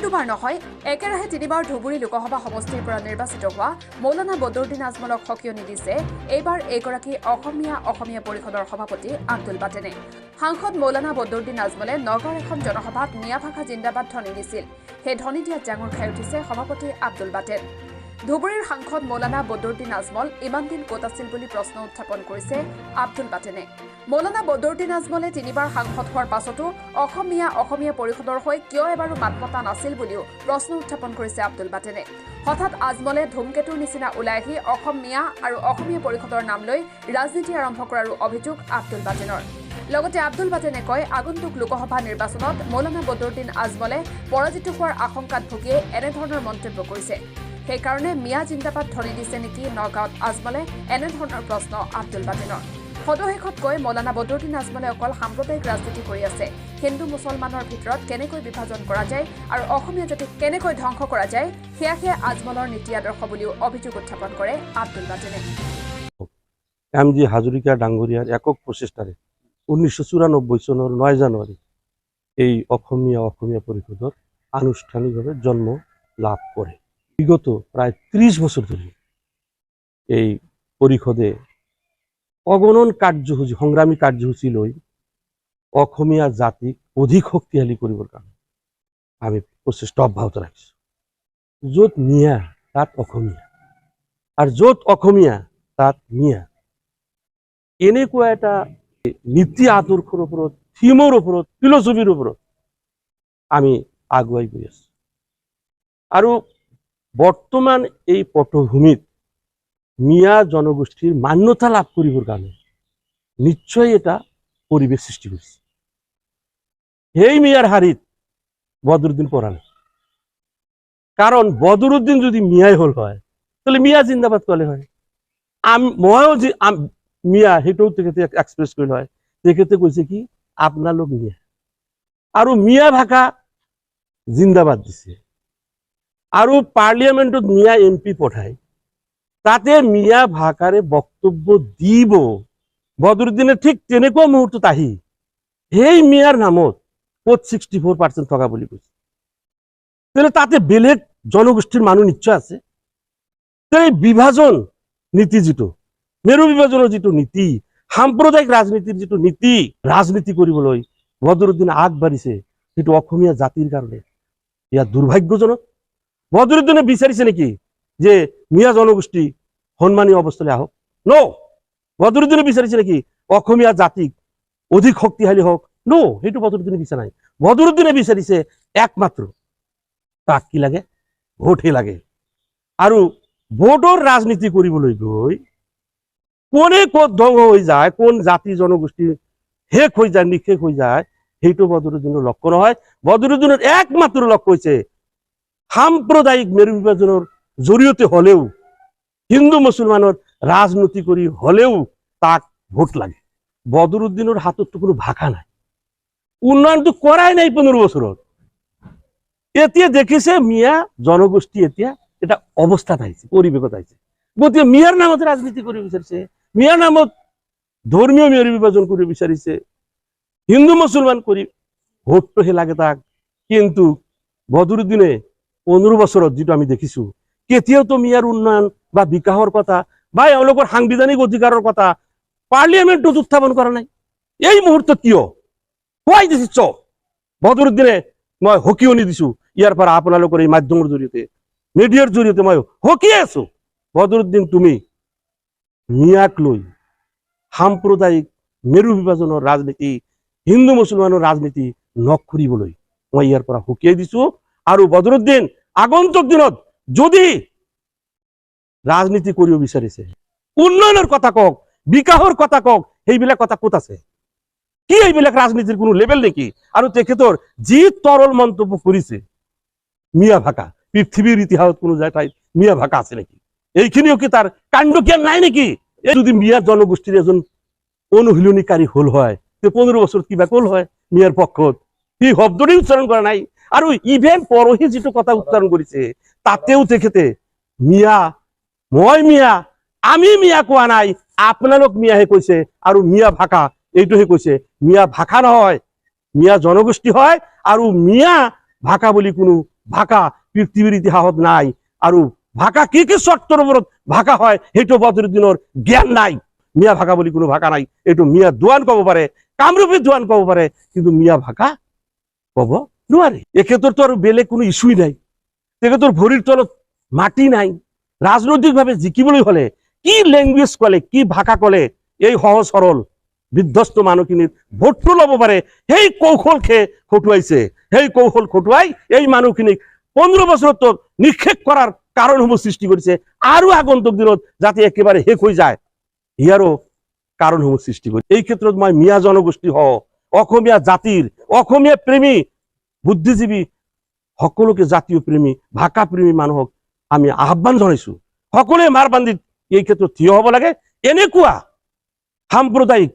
দুবাৰ নহয় একেৰাহে তিনিবাৰ ধুবুৰী লোকসভা সমষ্টিৰ পৰা নিৰ্বাচিত হোৱা মৌলানা বদৰুদ্দিন আজমলক সকিয়নি দিছে এইবাৰ এগৰাকী অসমীয়া পৰিষদৰ সভাপতি আব্দুল বাটেনে। সাংসদ মৌলানা বদৰুদ্দিন আজমলে নগাঁৱৰ এখন জনসভাত মিয়া ভাষা জিন্দাবাদ ধ্বনি দিছিল। সেই ধ্বনি দিয়াত জাঙুৰ খাই উঠিছে সভাপতি আব্দুল বাটেন। ধুবুৰীৰ সাংসদ মৌলানা বদৰুদ্দিন আজমল ইমান দিন ক'ত আছিল বুলি প্ৰশ্ন উত্থাপন কৰিছে আব্দুল বাটেনে। মৌলানা বদৰুদ্দিন আজমলে তিনিবাৰ সাংসদ হোৱাৰ পাছতো অসমীয়া পৰিষদৰ হৈ কিয় এবাৰো মাত মতা নাছিল বুলিও প্ৰশ্ন উত্থাপন কৰিছে আব্দুল বাটেনে। হঠাৎ আজমলে ধুমকেতুৰ নিচিনা ওলাই আহি অসমীয়া পৰিষদৰ নাম লৈ ৰাজনীতি আৰম্ভ কৰাৰো অভিযোগ আব্দুল বাটেনৰ। লগতে আব্দুল বাটেনে কয়, আগন্তুক লোকসভা নিৰ্বাচনত মৌলানা বদৰুদ্দিন আজমলে পৰাজিত হোৱাৰ আশংকাত ভুগিয়ে এনেধৰণৰ মন্তব্য কৰিছে। সেইকাৰণে মিয়া জিন্দাবাদ ধ্বনি দিছে নেকি নগাঁৱত আজমলে, এনেধৰণৰ প্ৰশ্ন আব্দুল বাটেনৰ। সদশেষত কয়, মৌলানা বদৰুদ্দিন আজমলে অকল সাম্প্ৰদায়িক ৰাজনীতি কৰি আছে। হিন্দু মুছলমানৰ ভিতৰত কেনেকৈ বিভাজন কৰা যায় আৰু অসমীয়া জাতিক কেনেকৈ ধ্বংস কৰা যায় সেয়া আজমলৰ নীতি আদৰ্শ বুলিও অভিযোগ উত্থাপন কৰে আব্দুল বাটেনে। এম জি হাজৰিকা ডাঙৰীয়াৰ একক প্ৰচেষ্টাৰে 1994 চনৰ 9 জানুৱাৰী এই অসমীয়া পৰিষদৰ আনুষ্ঠানিকভাৱে জন্ম লাভ কৰে। বিগত প্ৰায় 30 বছর ধরে এই পরিষদে অগণন কার্যসূচী সংগ্রামী কার্যসূচী লৈ অসমীয়া জাতিক অধিক শক্তিশালী কৰিবৰ কাৰণে আমি প্ৰচেষ্টা অব্যাহত ৰাখিছোঁ। য'ত মিয়া তাত অসমীয়া আৰু য'ত অসমীয়া তাত মিয়া, এনেকুৱা এটা নীতি আদৰ্শৰ ওপৰত, থিমৰ ওপৰত, ফিলচফিৰ ওপৰত আমি আগুৱাই গৈ আছোঁ। আৰু বৰ্তমান এই পটভূমিত মিয়া জনগোষ্ঠীৰ মান্যতা লাভ কৰিবৰ কাৰণে নিশ্চয় এটা পৰিৱেশ সৃষ্টি কৰিছে। সেই মিয়াৰ হাৰিত বদৰুদ্দিন পৰা নাই। কাৰণ বদৰুদ্দিন যদি মিয়াই হল হয় তাহলে মিয়া জিন্দাবাদ কলে হয়। ময়ো যে মিয়া সেইটোও তেখেতে এক্সপ্ৰেছ কৰিলে হয়। তেখেতে কৈছে কি আপোনালোক মিয়া, আৰু মিয়া ভাষা জিন্দাবাদ দিছে। আৰু পাৰ্লিয়ামেন্টত মিয়া এমপি পঠায়, তাতে মিয়া ভাষাৰে বক্তব্য দিব। বদৰুদ্দিনে ঠিক তেনেকুৱা মুহূৰ্তত আহি সেই মিয়াৰ নামত 64% থকা বুলি কৈছে। তাহলে তাতে বেলেগ জনগোষ্ঠীৰ মানুহ নিশ্চয় আছে। এই বিভাজন নীতি, যিটো মেৰু বিভাজনৰ যিটো নীতি, সাম্প্ৰদায়িক ৰাজনীতিৰ যিটো নীতি, ৰাজনীতি কৰিবলৈ বদৰুদ্দিন আগবাঢ়িছে, সেইটো অসমীয়া জাতিৰ কাৰণে ইয়াৰ দুৰ্ভাগ্যজনক। বদৰুদ্দিনে বিচাৰিছে নেকি যে মিয়া জনগোষ্ঠী সন্মানীয় অৱস্থালৈ আহক? নো। বদৰুদ্দিনে বিচাৰিছে নেকি অসমীয়া জাতিক অধিক শক্তিশালী হওক? নো, সেইটো বদৰুদ্দিনে বিচাৰা নাই। বদৰুদ্দিনে বিচাৰিছে একমাত্ৰ তাক কি লাগে? ভোটহে লাগে। আৰু ভোটৰ ৰাজনীতি কৰিবলৈ গৈ কোনে ক'ত ধ্বংস হৈ যায়, কোন জাতি জনগোষ্ঠী শেষ হৈ যায়, নিশেষ হৈ যায়, সেইটো বদৰুদ্দিনৰ লক্ষ্য নহয়। বদৰুদ্দিনৰ একমাত্ৰ লক্ষ্য হৈছে সাম্প্ৰদায়িক মেৰু বিভাজনৰ জৰিয়তে হলেও, হিন্দু মুছলমানৰ ৰাজনীতি কৰি হলেও তাক ভোট লাগে। বদৰুদ্দিনৰ হাততো কোনো ভাষা নাই, উন্নয়নটো কৰাই নাই 15 বছৰত। এতিয়া দেখিছে মিয়া জনগোষ্ঠী এতিয়া এটা অৱস্থাত আহিছে, পৰিৱেশত আহিছে। গতিকে মিয়াৰ নামত ৰাজনীতি কৰিব বিচাৰিছে, মিয়াৰ নামত ধৰ্মীয় মেৰু বিভাজন কৰিব বিচাৰিছে, হিন্দু মুছলমান কৰি ভোটটোহে লাগে তাক। কিন্তু বদৰুদ্দিনে 15 বছৰত যিটো আমি দেখিছো, কেতিয়াওতো মিয়াৰ উন্নয়ন বা বিকাশৰ কথা বা এওঁলোকৰ সাংবিধানিক অধিকাৰৰ কথা পাৰ্লিয়ামেন্টত উত্থাপন কৰা নাই। এই মুহূৰ্তত কিয়? হোৱাই দিছ বদৰুদ্দিনে মই সকিয়নি দিছো, ইয়াৰ পৰা আপোনালোকৰ এই মাধ্যমৰ জৰিয়তে, মিডিয়াৰ জৰিয়তে মই সকিয়াই আছো, বদৰুদ্দিন তুমি মিয়াক লৈ সাম্প্ৰদায়িক মেৰু বিভাজনৰ ৰাজনীতি, হিন্দু মুছলমানৰ ৰাজনীতি নকৰিবলৈ মই ইয়াৰ পৰা সকিয়াই দিছো। আৰু বদৰুদ্দিন আগন্তুক দিনত যদি ৰাজনীতি কৰিব বিচাৰিছে, উন্নয়নৰ কথা কওক, বিকাশৰ কথা কওক, সেইবিলাক কথা ক'ত আছে? কি এইবিলাক ৰাজনীতিৰ কোনো লেভেল নেকি? আৰু তেখেতৰ যি তৰল মন্তব্য কৰিছে, মিয়া ভাষা পৃথিৱীৰ ইতিহাসত কোনো ঠাইত মিয়া ভাষা আছে নেকি? এইখিনিও কি তাৰ কাণ্ড জ্ঞান নাই নেকি? এই যদি মিয়া জনগোষ্ঠীৰ এজন অনুশীলনীকাৰী হল হয়, 15 বছৰত কিবা কল হয় মিয়াৰ পক্ষত? সি শব্দটি উচ্চাৰণ কৰা নাই। আৰু ইভেন পৰহি যিটো কথা উচ্চাৰণ কৰিছে, তাতেও তেখেতে মিয়া, মই মিয়া, আমি মিয়া কোৱা নাই, আপোনালোক মিয়াহে কৈছে। আৰু মিয়া ভাষা এইটোহে কৈছে। মিয়া ভাষা নহয়, মিয়া জনগোষ্ঠী হয়। আৰু মিয়া ভাষা বুলি কোনো ভাষা পৃথিৱীৰ ইতিহাসত নাই আৰু ভাষা কি কি চৰ্তৰ ওপৰত ভাষা হয় সেইটো বদৰুদ্দিনৰ দিনৰ জ্ঞান নাই। মিয়া ভাষা বুলি কোনো ভাষা নাই। এইটো মিয়া দোৱান ক'ব পাৰে, কামৰূপী দোৱান ক'ব পাৰে, কিন্তু মিয়া ভাষা ক'ব নোৱাৰে। এখেতৰতো আৰু বেলেগ কোনো ইছ্যুই নাই। তেখেতৰ ভৰিৰ তলত মাটি নাই। ৰাজনৈতিকভাৱে জিকিবলৈ হলে কি লেংগুৱেজ ক'লে, কি ভাষা ক'লে এই সহজ সৰল বিধ্বস্ত মানুহখিনিৰ ভোটটো ল'ব পাৰে, সেই কৌশল খটুৱাইছে। সেই কৌশল খটুৱাই এই মানুহখিনিক 15 বছৰত নিক্ষেপ কৰাৰ কাৰণসমূহ সৃষ্টি কৰিছে, আৰু আগন্তুক দিনত যাতে একেবাৰে শেষ হৈ যায় ইয়াৰো কাৰণসমূহ সৃষ্টি কৰিছে। এই ক্ষেত্ৰত মই মিয়া জনগোষ্ঠী সহ অসমীয়া জাতিৰ, অসমীয়া প্ৰেমী বুদ্ধিজীৱী সকলোকে, জাতীয় প্ৰেমী ভাষা প্ৰেমী মানুহক আমি আহ্বান জনাইছো, সকলোৱে মাৰবান্দিত এই ক্ষেত্ৰত থিয় হ'ব লাগে। এনেকুৱা সাম্প্ৰদায়িক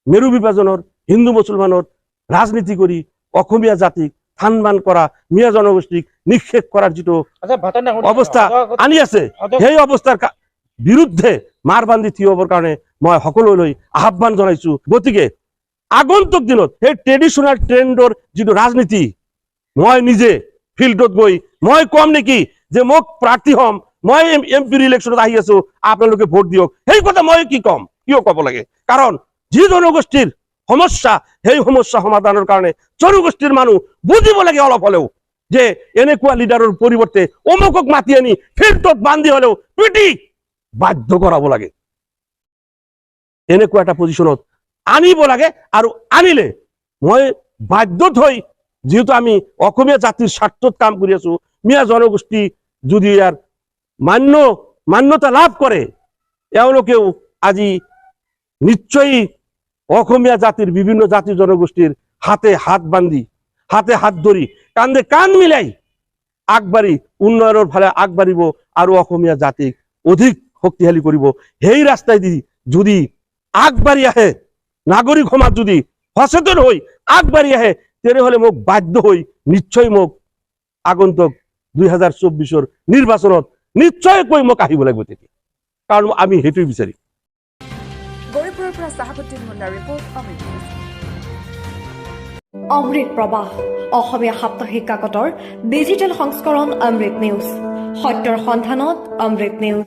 মেৰু বিভাজনৰ, হিন্দু মুছলমানৰ ৰাজনীতি কৰি অসমীয়া জাতিক থানবান কৰা, মিয়া জনগোষ্ঠীক নিক্ষেপ কৰাৰ যিটো অৱস্থা আনি আছে, সেই অৱস্থাৰ বিৰুদ্ধে মাৰবান্দি থিয় হ'বৰ কাৰণে মই সকলোলৈ আহ্বান জনাইছো। গতিকে আগন্তুক দিনত সেই ট্ৰেডিশ্যনেল ট্ৰেণ্ডৰ যিটো ৰাজনীতি, মই নিজে ফিল্ডত গৈ মই কম নেকি যে মোক প্ৰাৰ্থী হ'ম, মই MP ইলেকশ্যনত আহি আছো, আপোনালোকে ভোট দিয়ক, সেই কথা মই কি ক'ম, কিয় ক'ব লাগে? কাৰণ যি জনগোষ্ঠীৰ সমস্যা, সেই সমস্যা সমাধানৰ কাৰণে জনগোষ্ঠীৰ মানুহ বুজিব লাগে অলপ হলেও, যে এনেকুৱা লিডাৰৰ পৰিৱৰ্তে অমুকক মাতি আনি ফিল্ডত বান্ধি হলেও পিটি বাধ্য কৰাব লাগে। এনেকুৱা এটা পজিশ্যনত আনিব লাগে, আৰু আনিলে মই বাধ্যত হৈ, যেহেতু আমি অসমীয়া জাতিৰ স্বাৰ্থত কাম কৰি আছো, মিয়া জনগোষ্ঠী যদি ইয়াৰ মান্যতা লাভ কৰে, এওঁলোকেও আজি নিশ্চয়ই অসমীয়া জাতিৰ বিভিন্ন জাতি জনগোষ্ঠীৰ হাতে হাত বান্ধি, হাতে হাত ধৰি, কান্ধে কাণ মিলাই আগবাঢ়ি উন্নয়নৰ ফালে আগবাঢ়িব, আৰু অসমীয়া জাতিক অধিক শক্তিশালী কৰিব। সেই ৰাস্তাই দি যদি আগবাঢ়ি আহে, নাগৰিক সমাজ যদি সচেতন হৈ আগবাঢ়ি আহে, তেনেহলে মোক বাধ্য হৈ নিশ্চয় মোক আগন্তুক 2024 নিৰ্বাচনত নিশ্চয়কৈ মোক আহিব লাগিব তেতিয়া, কাৰণ আমি সেইটোৱে বিচাৰিম। গৌৰীপুৰৰ পৰা চাহাবুদ্দিন মুন্নাৰ ৰিপৰ্ট, অমৃত নিউজ। অমৃত প্ৰবাহ অসমীয়া সাপ্তাহিক কাকতৰ ডিজিটেল সংস্কৰণ অমৃত নিউজ, সত্যৰ সন্ধানত অমৃত নিউজ।